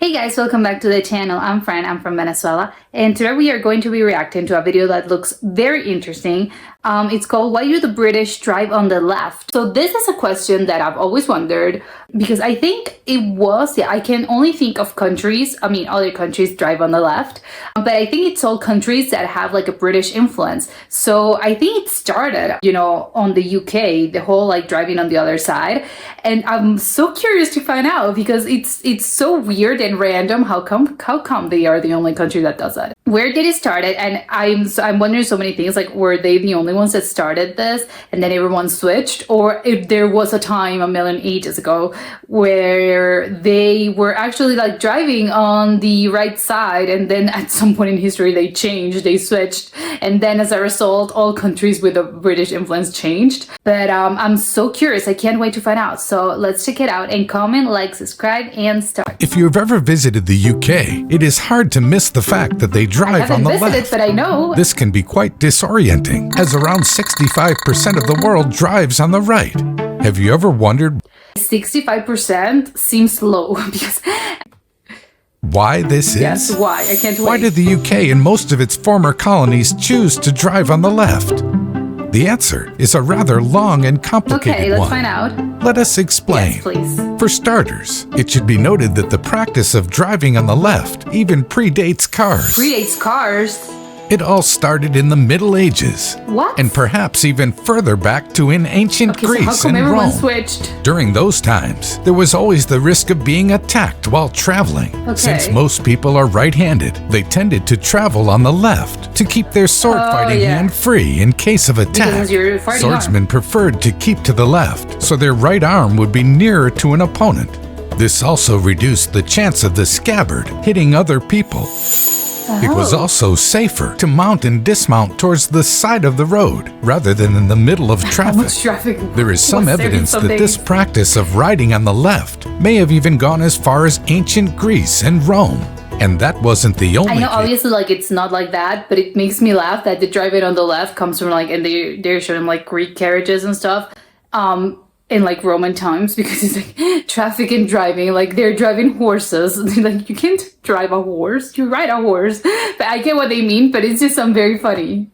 Hey guys, welcome back to the channel. I'm Fran, I'm from Venezuela, and today we are going to be reacting to a video that looks very interesting. It's called Why Do the British Drive on the Left? So this is a question that I've always wondered, because I think I can only think of countries, other countries drive on the left, but I think it's all countries that have like a British influence. So I think it started, on the UK, the whole like driving on the other side. And I'm so curious to find out because it's so weird and random. How come they are the only country that does that? Where did it start? And I'm wondering so many things, like were they the only ones that started this and then everyone switched, or if there was a time a million ages ago where they were actually like driving on the right side, and then at some point in history they switched, and then as a result all countries with a British influence changed. But I'm so curious, I can't wait to find out. So let's check it out, and comment, like, subscribe, and start. If you've ever visited the UK, it is hard to miss the fact that they drive on the left. But I know. This can be quite disorienting, as around 65% of the world drives on the right. Have you ever wondered 65% seems low because why this is? Yes, why? I can't wait. Why did the UK and most of its former colonies choose to drive on the left? The answer is a rather long and complicated one. Okay, let's find out. Let us explain. Yes, please. For starters, it should be noted that the practice of driving on the left even predates cars. Predates cars? It all started in the Middle Ages. What? And perhaps even further back to in ancient Greece so how come and everyone Rome. Switched? During those times, there was always the risk of being attacked while traveling. Okay. Since most people are right-handed, they tended to travel on the left to keep their sword-fighting hand free in case of attack. Swordsmen preferred to keep to the left, so their right arm would be nearer to an opponent. This also reduced the chance of the scabbard hitting other people. It was also safer to mount and dismount towards the side of the road rather than in the middle of traffic. There is some evidence that this practice of riding on the left may have even gone as far as ancient Greece and Rome. And that wasn't the only I know, case. obviously, like, it's not like that, but it makes me laugh that the driving on the left comes from, like, and they're showing, like, Greek carriages and stuff. In like Roman times, because it's like traffic and driving, like they're driving horses. Like, you can't drive a horse, you ride a horse. But I get what they mean, but it's just very funny.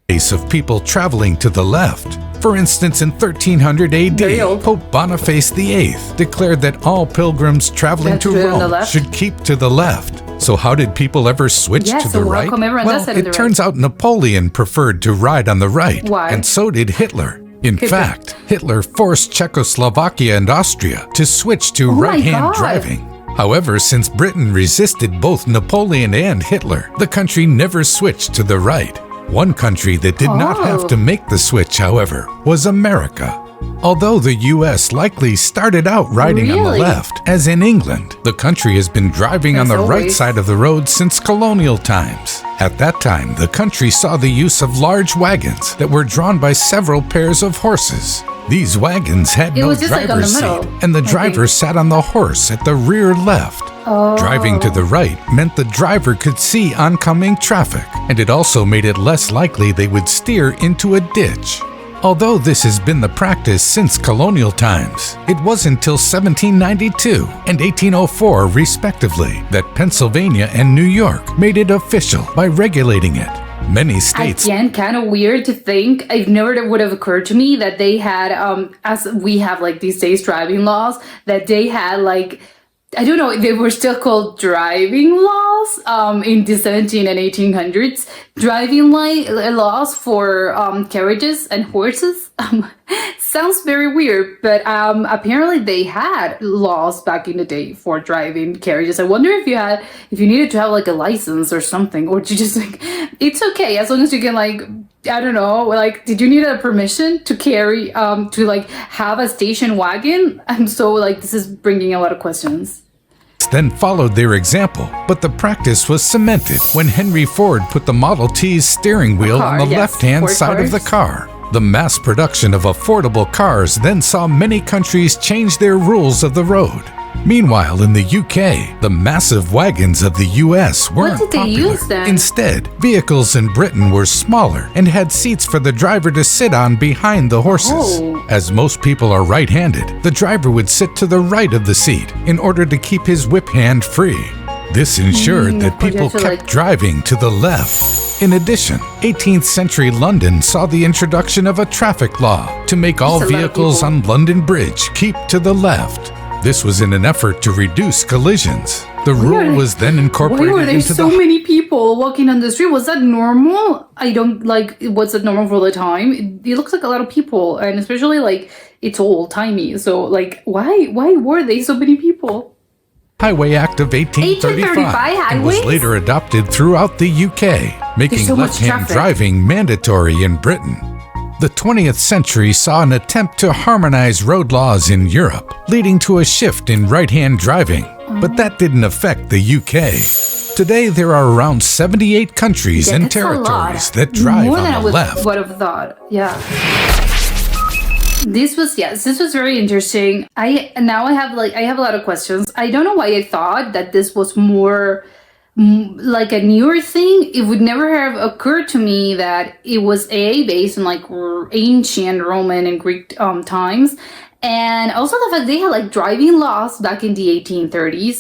Case of people traveling to the left. For instance, in 1300 AD, Pope Boniface VIII declared that all pilgrims traveling to Rome should keep to the left. So how did people ever switch to the right? Well, it turns out Napoleon preferred to ride on the right. Why? And so did Hitler. In fact, Hitler forced Czechoslovakia and Austria to switch to right-hand driving. However, since Britain resisted both Napoleon and Hitler, the country never switched to the right. One country that did not have to make the switch, however, was America. Although the US likely started out riding on the left, as in England, the country has been driving on the right side of the road since colonial times. At that time, the country saw the use of large wagons that were drawn by several pairs of horses. These wagons had no driver's seat, and the driver sat on the horse at the rear left. Driving to the right meant the driver could see oncoming traffic, and it also made it less likely they would steer into a ditch. Although this has been the practice since colonial times, it was until 1792 and 1804, respectively, that Pennsylvania and New York made it official by regulating it. Many states... Again, kind of weird to think. It never would have occurred to me that they had, as we have like these days driving laws, that they had like, I don't know, they were still called driving laws in the 17 and 1800s. Driving laws for carriages and horses. Sounds very weird, but apparently they had laws back in the day for driving carriages. I wonder if you needed to have like a license or something, or to just like, it's okay as long as you can, like, I don't know, like, did you need a permission to carry, to like have a station wagon? So like, this is bringing a lot of questions. Then followed their example, but the practice was cemented when Henry Ford put the Model T's steering wheel on the left-hand side of the car. The mass production of affordable cars then saw many countries change their rules of the road. Meanwhile, in the UK, the massive wagons of the US weren't did they popular. use then? Instead, vehicles in Britain were smaller and had seats for the driver to sit on behind the horses. Oh. As most people are right-handed, the driver would sit to the right of the seat in order to keep his whip hand free. This ensured that people kept driving to the left. In addition, 18th century London saw the introduction of a traffic law to make all vehicles on London Bridge keep to the left. This was in an effort to reduce collisions. The rule was then incorporated why were there into so many people walking on the street? Was that normal? I don't like, was it normal for the time? It looks like a lot of people, and especially like it's old-timey. So like, why were they so many people? Highway Act of 1835 and was later adopted throughout the UK, making left-hand driving mandatory in Britain. The 20th century saw an attempt to harmonize road laws in Europe, leading to a shift in right-hand driving, but that didn't affect the UK. Today, there are around 78 countries and territories that drive on the left. More than I would have thought. Yeah. This was very interesting. I have a lot of questions. I don't know why I thought that this was more like a newer thing. It would never have occurred to me that it was based in like ancient Roman and Greek times. And also the fact they had like driving laws back in the 1830s,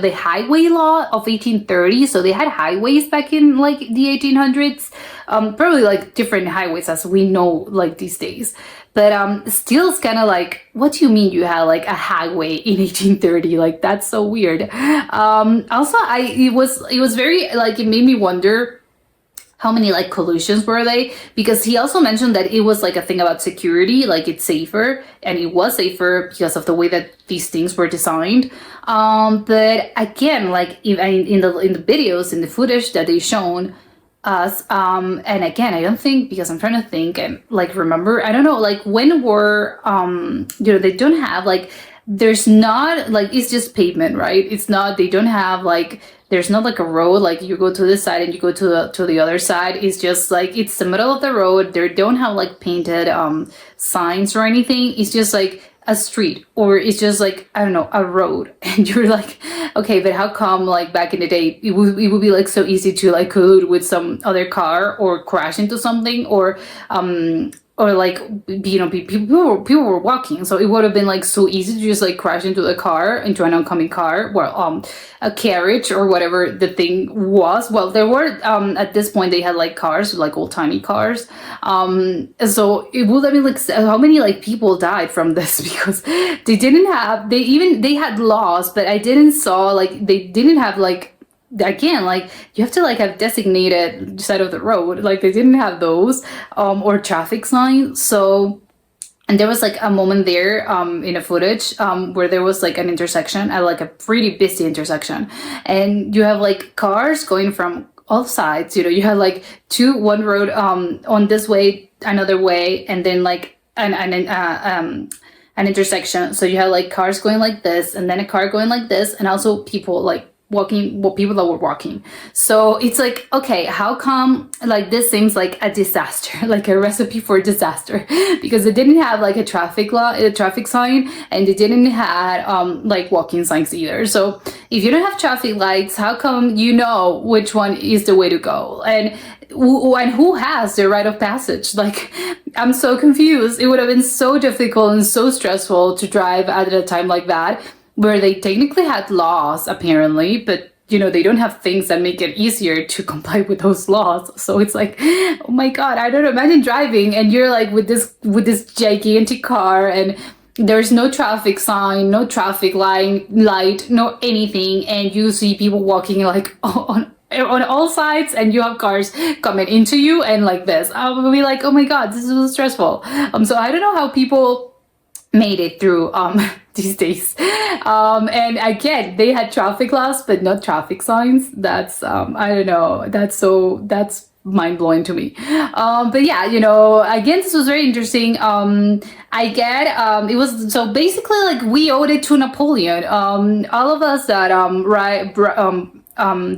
the highway law of 1830. So they had highways back in like the 1800s, probably like different highways as we know like these days. But still it's kind of like, what do you mean you had like a highway in 1830? Like, that's so weird. Also, it was very like, it made me wonder how many like collisions were they, because he also mentioned that it was like a thing about security, like it's safer, and it was safer because of the way that these things were designed. But again, like in the videos, in the footage that they shown us, and again, I don't think, because I'm trying to think and like remember, I don't know, like when were they don't have like, there's not like, it's just pavement, right? It's not, they don't have like, there's not like a road, like you go to this side and you go to the other side. It's just like, it's the middle of the road. They don't have like painted signs or anything. It's just like a street, or it's just like, I don't know, a road. And you're like, okay, but how come like back in the day it would be like so easy to like collude with some other car or crash into something, or like, people were walking, so it would have been like so easy to just like crash into an oncoming car, or a carriage or whatever the thing was. Well, there were at this point they had like cars, like old-timey cars, so it would have been like, how many like people died from this, because they had laws, but I didn't saw like, they didn't have like, again, like you have to like have designated side of the road, like they didn't have those, or traffic signs. So, and there was like a moment there in a footage where there was like an intersection, like a pretty busy intersection, and you have like cars going from all sides. You had like one road on this way, another way, and then like an intersection. So you had like cars going like this, and then a car going like this, and also people like people that were walking. So it's like, okay, how come like this seems like a disaster, like a recipe for disaster, because they didn't have like a traffic sign, and they didn't have like walking signs either. So if you don't have traffic lights, how come you know which one is the way to go, and who has the right of passage? Like, I'm so confused. It would have been so difficult and so stressful to drive at a time like that, where they technically had laws apparently, but they don't have things that make it easier to comply with those laws. So it's like, oh my God, I don't know, imagine driving and you're like with this gigantic car, and there's no traffic sign, no traffic light, no anything, and you see people walking like on all sides, and you have cars coming into you, and like this, I would be like, oh my God, this is so stressful. So I don't know how people made it through these days. And again, they had traffic laws but not traffic signs. That's I don't know, that's mind-blowing to me. But yeah, again, this was very interesting. I get it was, so basically like we owed it to Napoleon. All of us that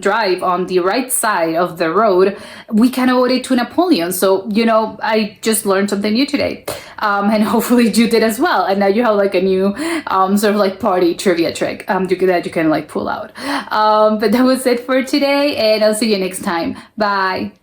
drive on the right side of the road, we kind of owed it to Napoleon. So I just learned something new today. and hopefully you did as well. And now you have like a new sort of like party trivia trick that you can like pull out. But that was it for today, and I'll see you next time. Bye.